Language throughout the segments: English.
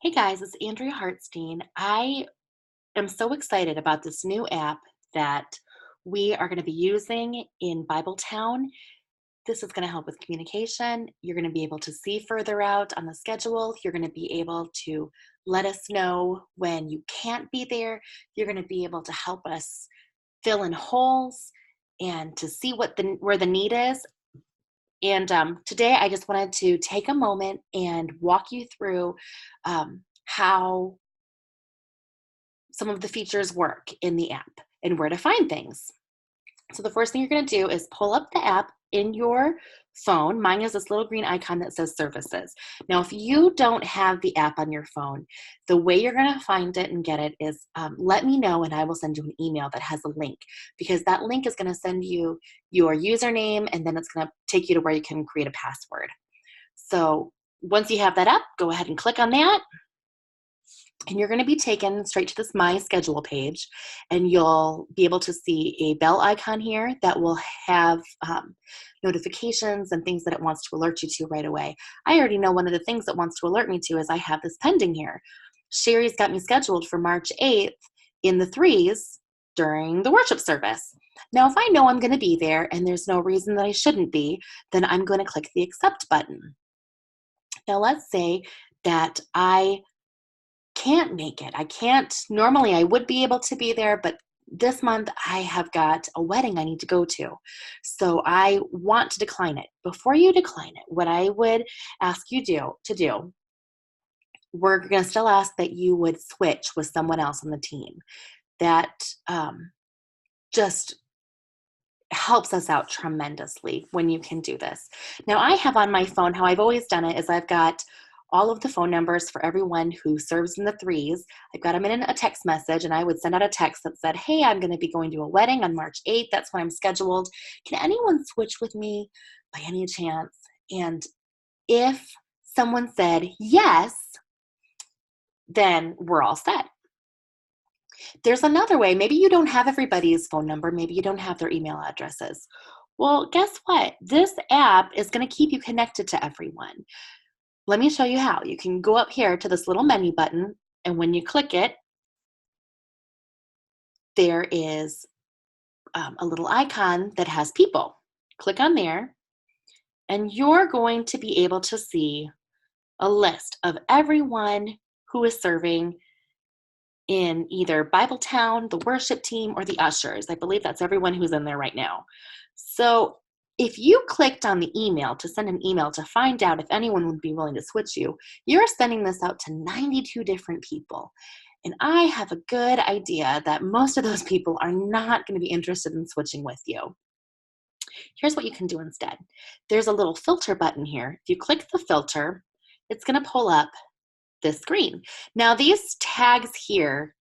Hey guys, it's Andrea Hartstein. I am so excited about this new app that we are going to be using in Bibletown. This is going to help with communication. You're going to be able to see further out on the schedule. You're going to be able to let us know when you can't be there. You're going to be able to help us fill in holes and to see where the need is. And today I just wanted to take a moment and walk you through how some of the features work in the app and where to find things. So the first thing you're going to do is pull up the app in your phone. Mine is this little green icon that says services. Now, if you don't have the app on your phone, the way you're going to find it and get it is let me know and I will send you an email that has a link, because that link is going to send you your username and then it's going to take you to where you can create a password. So once you have that up, go ahead and click on that. And you're going to be taken straight to this My Schedule page, and you'll be able to see a bell icon here that will have notifications and things that it wants to alert you to right away. I already know one of the things it wants to alert me to is I have this pending here. Sherry's got me scheduled for March 8th in the threes during the worship service. Now, if I know I'm going to be there and there's no reason that I shouldn't be, then I'm going to click the accept button. Now, let's say that I can't make it. Normally I would be able to be there, but this month I have got a wedding I need to go to. So I want to decline it. Before you decline it, what I would ask you to do, we're going to still ask that you would switch with someone else on the team. That just helps us out tremendously when you can do this. Now, I have on my phone, how I've always done it is I've got all of the phone numbers for everyone who serves in the threes. I've got them in a text message, and I would send out a text that said, hey, I'm going to be going to a wedding on March 8th. That's when I'm scheduled. Can anyone switch with me by any chance? And if someone said yes, then we're all set. There's another way. Maybe you don't have everybody's phone number. Maybe you don't have their email addresses. Well, guess what? This app is going to keep you connected to everyone. Let me show you how. You can go up here to this little menu button, and when you click it, there is a little icon that has people. Click on there, and you're going to be able to see a list of everyone who is serving in either Bibletown, the worship team, or the ushers. I believe that's everyone who's in there right now. So if you clicked on the email to send an email to find out if anyone would be willing to switch you, you're sending this out to 92 different people. And I have a good idea that most of those people are not going to be interested in switching with you. Here's what you can do instead. There's a little filter button here. If you click the filter, it's going to pull up this screen. Now, these tags here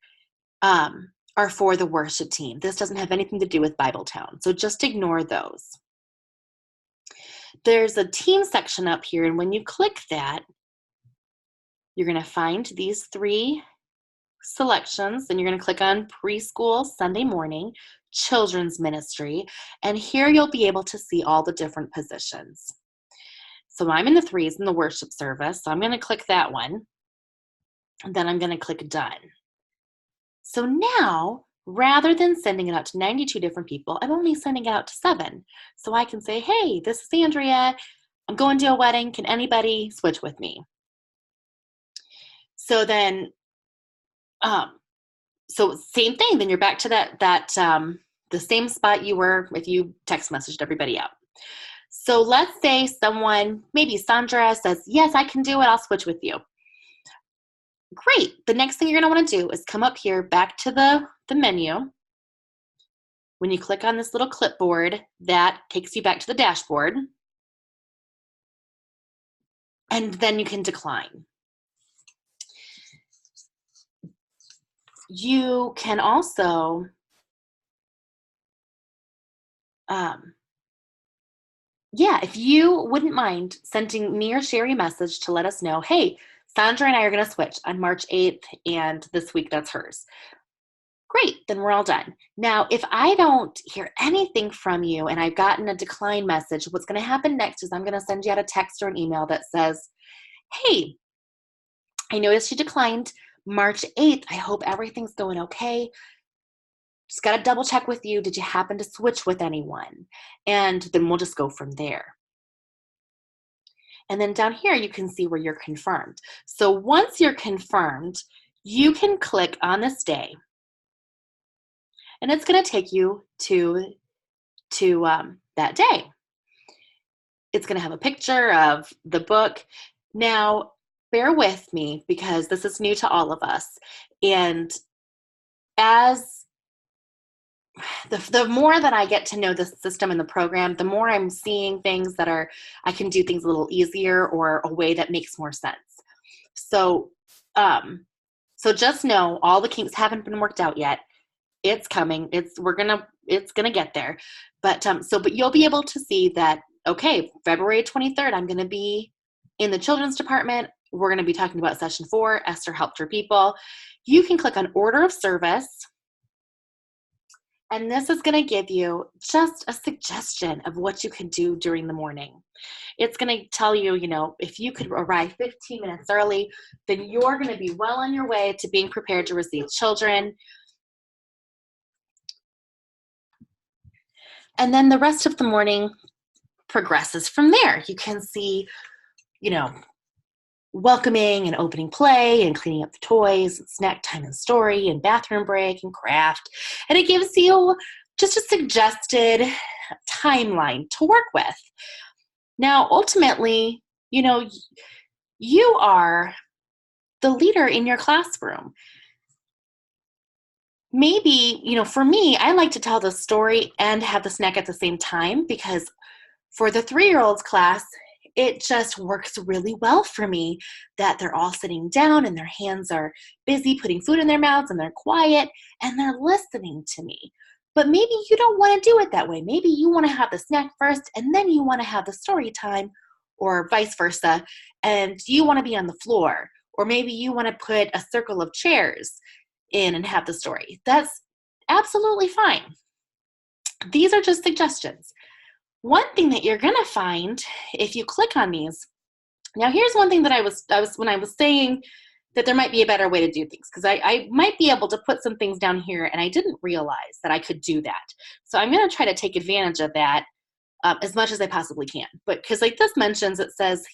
are for the worship team. This doesn't have anything to do with Bibletown, so just ignore those. There's a team section up here, and when you click that, you're going to find these three selections, and you're going to click on preschool, Sunday morning, children's ministry, and here you'll be able to see all the different positions. So I'm in the threes in the worship service, so I'm going to click that one, and then I'm going to click done. So now, rather than sending it out to 92 different people, I'm only sending it out to 7. So I can say, hey, this is Andrea. I'm going to a wedding. Can anybody switch with me? So then, so same thing. Then you're back to the same spot you were if you text messaged everybody out. So let's say someone, maybe Sandra, says, yes, I can do it. I'll switch with you. Great. The next thing you're going to want to do is come up here back to the menu. When you click on this little clipboard, that takes you back to the dashboard. And then you can decline. You can also if you wouldn't mind sending me or Sherry a message to let us know, hey, Sandra and I are going to switch on March 8th, and this week that's hers. Great, then we're all done. Now, if I don't hear anything from you and I've gotten a decline message, what's going to happen next is I'm going to send you out a text or an email that says, hey, I noticed you declined March 8th. I hope everything's going okay. Just got to double check with you. Did you happen to switch with anyone? And then we'll just go from there. And then down here, you can see where you're confirmed. So once you're confirmed, you can click on this day, and it's going to take you to that day. It's going to have a picture of the book. Now, bear with me because this is new to all of us. And as the more that I get to know the system and the program, the more I'm seeing things that I can do things a little easier or a way that makes more sense. So, so just know all the kinks haven't been worked out yet. It's coming. It's gonna get there. But you'll be able to see that, okay, February 23rd, I'm gonna be in the children's department. We're gonna be talking about session 4, Esther helped her people. You can click on order of service. And this is going to give you just a suggestion of what you can do during the morning. It's going to tell you, if you could arrive 15 minutes early, then you're going to be well on your way to being prepared to receive children. And then the rest of the morning progresses from there. You can see, welcoming and opening play and cleaning up the toys, and snack time and story and bathroom break and craft. And it gives you just a suggested timeline to work with. Now, ultimately, you are the leader in your classroom. Maybe, for me, I like to tell the story and have the snack at the same time because for the 3-year-olds class, it just works really well for me that they're all sitting down and their hands are busy putting food in their mouths and they're quiet and they're listening to me. But maybe you don't want to do it that way. Maybe you want to have the snack first and then you want to have the story time, or vice versa, and you want to be on the floor. Or maybe you want to put a circle of chairs in and have the story. That's absolutely fine. These are just suggestions. One thing that you're going to find if you click on these, now here's one thing that I was when I was saying that there might be a better way to do things, because I might be able to put some things down here and I didn't realize that I could do that. So I'm going to try to take advantage of that as much as I possibly can. But because like this mentions, it says,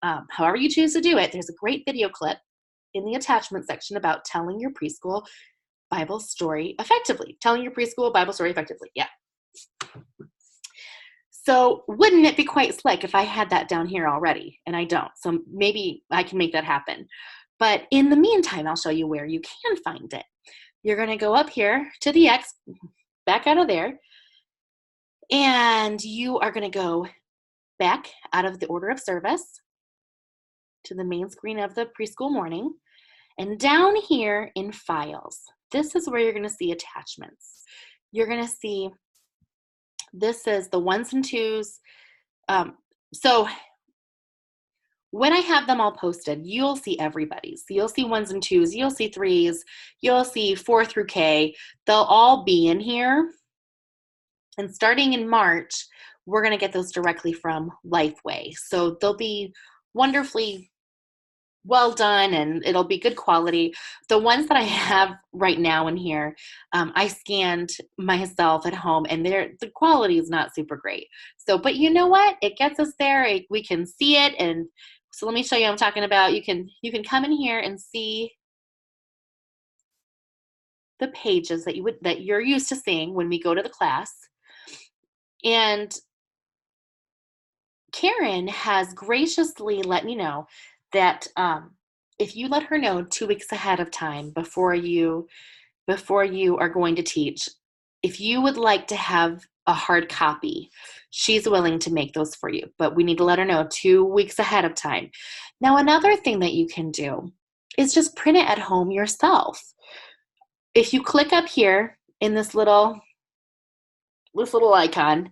however you choose to do it, there's a great video clip in the attachment section about telling your preschool Bible story effectively. Telling your preschool Bible story effectively. Yeah. So wouldn't it be quite slick if I had that down here already? And I don't. So maybe I can make that happen. But in the meantime, I'll show you where you can find it. You're going to go up here to the X, back out of there. And you are going to go back out of the order of service to the main screen of the preschool morning. And down here in files, this is where you're going to see attachments. You're going to see, this is the 1s and 2s. So when I have them all posted, you'll see everybody's. So you'll see 1s and 2s, you'll see 3s, you'll see 4 through K. They'll all be in here. And starting in March, we're going to get those directly from Lifeway. So they'll be wonderfully well done and it'll be good quality. The ones that I have right now in here, I scanned myself at home and the quality is not super great. So, but you know what? It gets us there. We can see it. And so let me show you what I'm talking about. You can come in here and see the pages that you're used to seeing when we go to the class. And Karen has graciously let me know that if you let her know 2 weeks ahead of time before you are going to teach, if you would like to have a hard copy, she's willing to make those for you. But we need to let her know 2 weeks ahead of time. Now, another thing that you can do is just print it at home yourself. If you click up here in this little icon,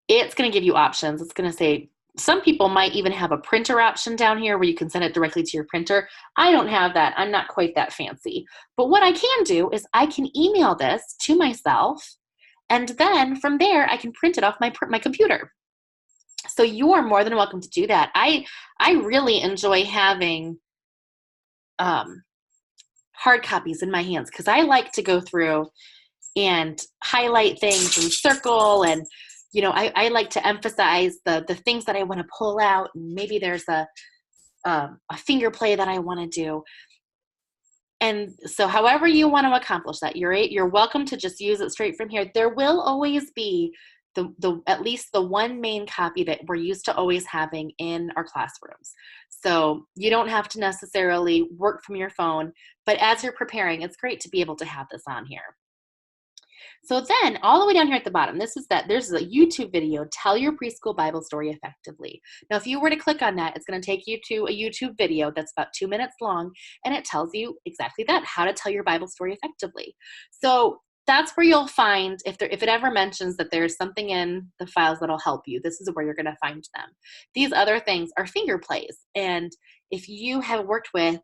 it's going to give you options. It's going to say, some people might even have a printer option down here where you can send it directly to your printer. I don't have that. I'm not quite that fancy. But what I can do is I can email this to myself, and then from there I can print it off my computer. So you are more than welcome to do that. I really enjoy having hard copies in my hands because I like to go through and highlight things and circle, and I like to emphasize the things that I want to pull out, and maybe there's a finger play that I want to do. And so however you want to accomplish that, you're welcome to just use it straight from here. There will always be the at least the one main copy that we're used to always having in our classrooms. So you don't have to necessarily work from your phone, but as you're preparing, it's great to be able to have this on here. So then all the way down here at the bottom, there's a YouTube video, Tell Your Preschool Bible Story Effectively. Now, if you were to click on that, it's going to take you to a YouTube video that's about 2 minutes long, and it tells you exactly that, how to tell your Bible story effectively. So that's where you'll find, if it ever mentions that there's something in the files that'll help you, this is where you're going to find them. These other things are finger plays. And if you have worked with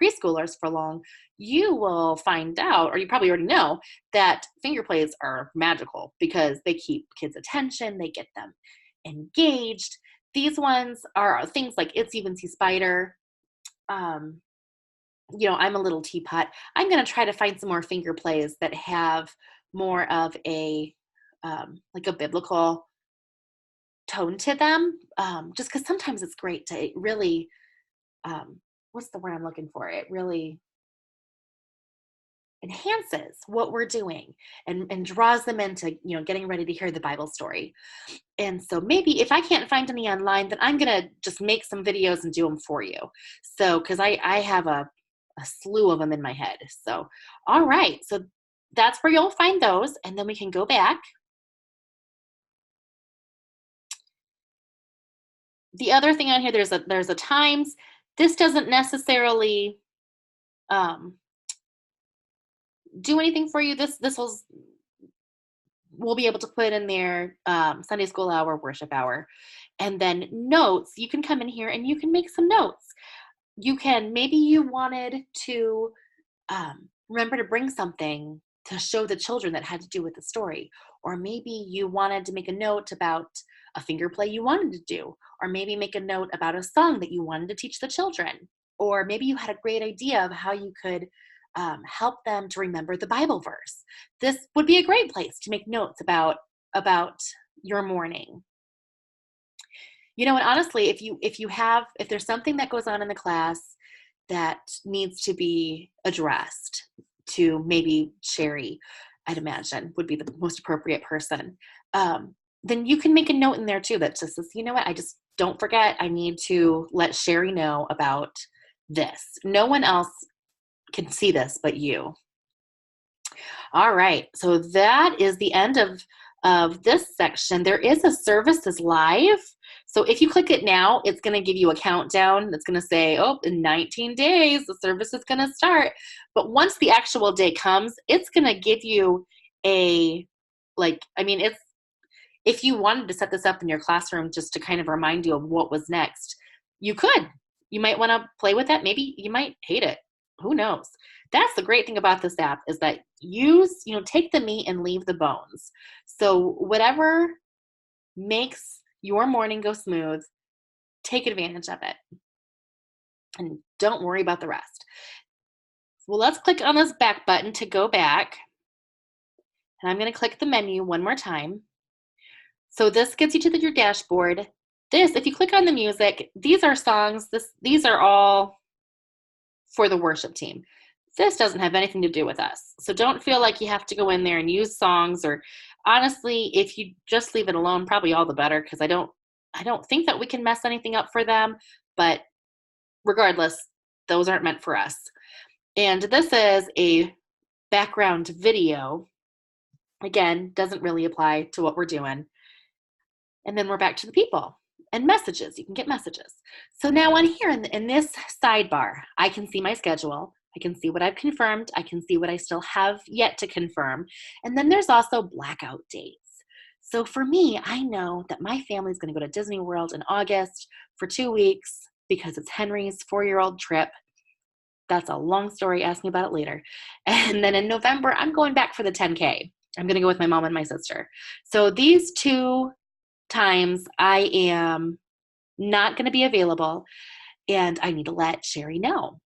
preschoolers for long, you will find out, or you probably already know, that finger plays are magical because they keep kids' attention, they get them engaged. These ones are things like Itsy Bitsy Spider. I'm a little teapot. I'm going to try to find some more finger plays that have more of a like a biblical tone to them, just because sometimes it's great to really what's the word I'm looking for? It really enhances what we're doing and draws them into, getting ready to hear the Bible story. And so maybe if I can't find any online, then I'm going to just make some videos and do them for you. So, because I have a slew of them in my head. So, all right. So that's where you'll find those. And then we can go back. The other thing on here, there's a times. This doesn't necessarily do anything for you. This will we'll be able to put in there Sunday school hour, worship hour, and then notes. You can come in here and you can make some notes. Maybe you wanted to remember to bring something to show the children that had to do with the story, or maybe you wanted to make a note about a finger play you wanted to do, or maybe make a note about a song that you wanted to teach the children, or maybe you had a great idea of how you could help them to remember the Bible verse. This would be a great place to make notes about your morning. And honestly, if there's something that goes on in the class that needs to be addressed to maybe Sherry, I'd imagine would be the most appropriate person, then you can make a note in there too that just says, what, I just don't forget, I need to let Sherry know about this. No one else can see this but you. All right, so that is the end of this section. There is a services live. So if you click it now, it's going to give you a countdown. It's going to say, in 19 days, the service is going to start. But once the actual day comes, it's going to give you if you wanted to set this up in your classroom just to kind of remind you of what was next, you could. You might want to play with that. Maybe you might hate it. Who knows? That's the great thing about this app is that take the meat and leave the bones. So whatever makes your morning go smooth, take advantage of it. And don't worry about the rest. Well, let's click on this back button to go back. And I'm going to click the menu one more time. So this gets you to your dashboard. If you click on the music, these are songs. These are all for the worship team. This doesn't have anything to do with us. So don't feel like you have to go in there and use songs, or honestly, if you just leave it alone, probably all the better, because I don't think that we can mess anything up for them, but regardless, those aren't meant for us. And this is a background video. Again, doesn't really apply to what we're doing. And then we're back to the people and messages. You can get messages. So now on here in this sidebar, I can see my schedule. I can see what I've confirmed. I can see what I still have yet to confirm. And then there's also blackout dates. So for me, I know that my family is going to go to Disney World in August for 2 weeks because it's Henry's 4-year-old trip. That's a long story. Ask me about it later. And then in November, I'm going back for the 10K. I'm going to go with my mom and my sister. So these 2 times I am not going to be available, and I need to let Sherry know.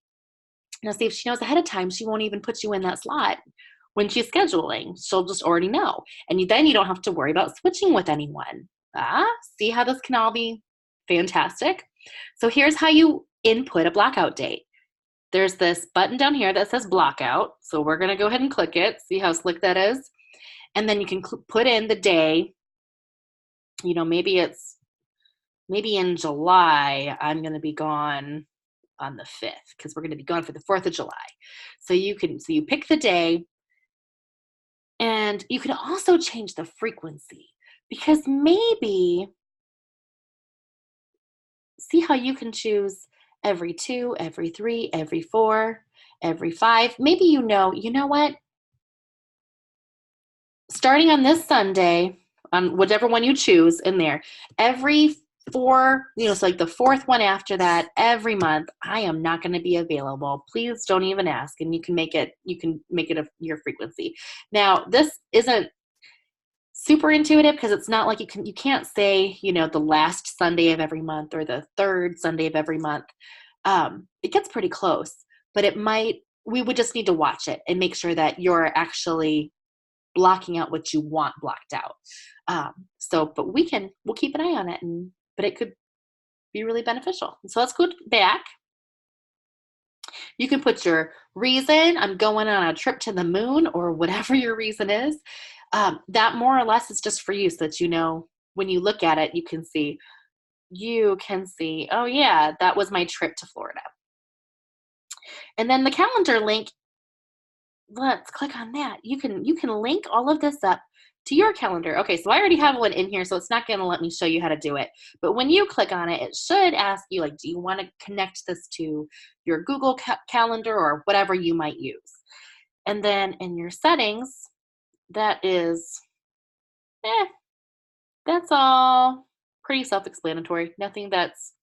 Now, see, if she knows ahead of time, she won't even put you in that slot when she's scheduling. She'll just already know. And then you don't have to worry about switching with anyone. See how this can all be fantastic? So here's how you input a blockout date. There's this button down here that says blockout. So we're going to go ahead and click it. See how slick that is? And then you can put in the day. Maybe in July, I'm going to be gone on the 5th because we're going to be gone for the 4th of July. So you pick the day, and you can also change the frequency, because maybe, see how you can choose every 2, every 3, every 4, every 5. Maybe you know what? Starting on this Sunday, on whatever one you choose in there, every 4, so like the 4th one after that, every month, I am not going to be available. Please don't even ask, and you can make it your frequency. Now, this isn't super intuitive because it's not like you can't say, the last Sunday of every month or the 3rd Sunday of every month. It gets pretty close, but we would just need to watch it and make sure that you're actually blocking out what you want blocked out. But we'll keep an eye on it, but it could be really beneficial. So let's go back. You can put your reason, I'm going on a trip to the moon, or whatever your reason is. That more or less is just for you, so that when you look at it, you can see, oh yeah, that was my trip to Florida. And then the calendar link, let's click on that. You can link all of this up to your calendar. Okay, so I already have one in here, so it's not going to let me show you how to do it. But when you click on it, it should ask you, do you want to connect this to your Google Calendar or whatever you might use? And then in your settings, that's all pretty self-explanatory. Nothing that's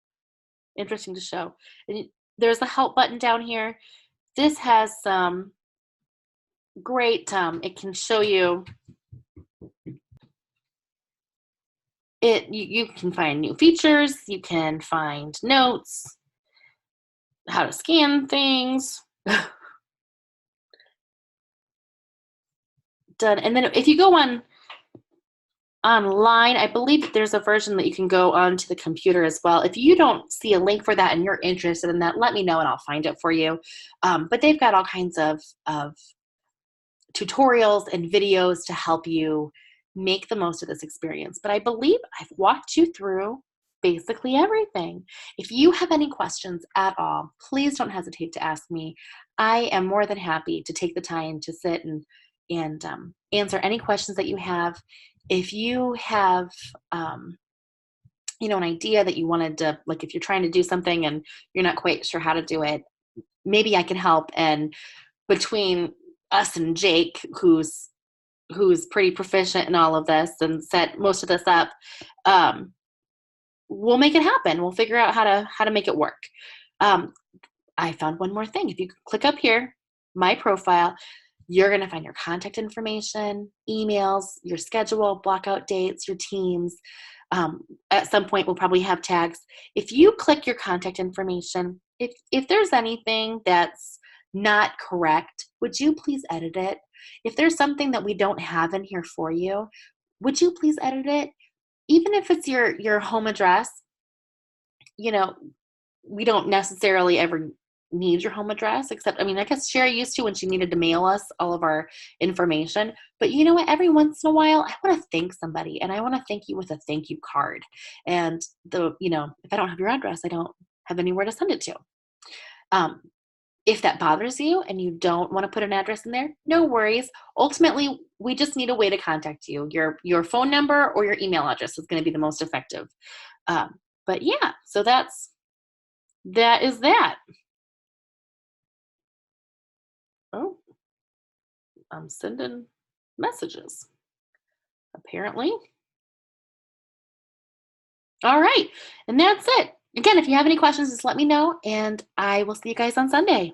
interesting to show. And there's a help button down here. This has some great, it can show you you can find new features, you can find notes, how to scan things. Done. And then if you go online, I believe that there's a version that you can go onto the computer as well. If you don't see a link for that and you're interested in that, let me know and I'll find it for you. But they've got all kinds of tutorials and videos to help you make the most of this experience. But I believe I've walked you through basically everything. If you have any questions at all, please don't hesitate to ask me. I am more than happy to take the time to sit and answer any questions that you have. If you have an idea that you wanted to, if you're trying to do something and you're not quite sure how to do it, maybe I can help. And between us and Jake, who's pretty proficient in all of this and set most of this up, we'll make it happen. We'll figure out how to make it work. I found one more thing. If you click up here, my profile, you're going to find your contact information, emails, your schedule, blockout dates, your teams. At some point, we'll probably have tags. If you click your contact information, if there's anything that's not correct, would you please edit it? If there's something that we don't have in here for you, would you please edit it? Even if it's your home address, we don't necessarily ever need your home address, except, I guess Sherry used to when she needed to mail us all of our information. But you know what? Every once in a while, I want to thank somebody, and I want to thank you with a thank you card. And if I don't have your address, I don't have anywhere to send it to. If that bothers you and you don't want to put an address in there, no worries. Ultimately, we just need a way to contact you. Your phone number or your email address is going to be the most effective. But yeah, so that is that. Oh, I'm sending messages, apparently. All right, and that's it. Again, if you have any questions, just let me know, and I will see you guys on Sunday.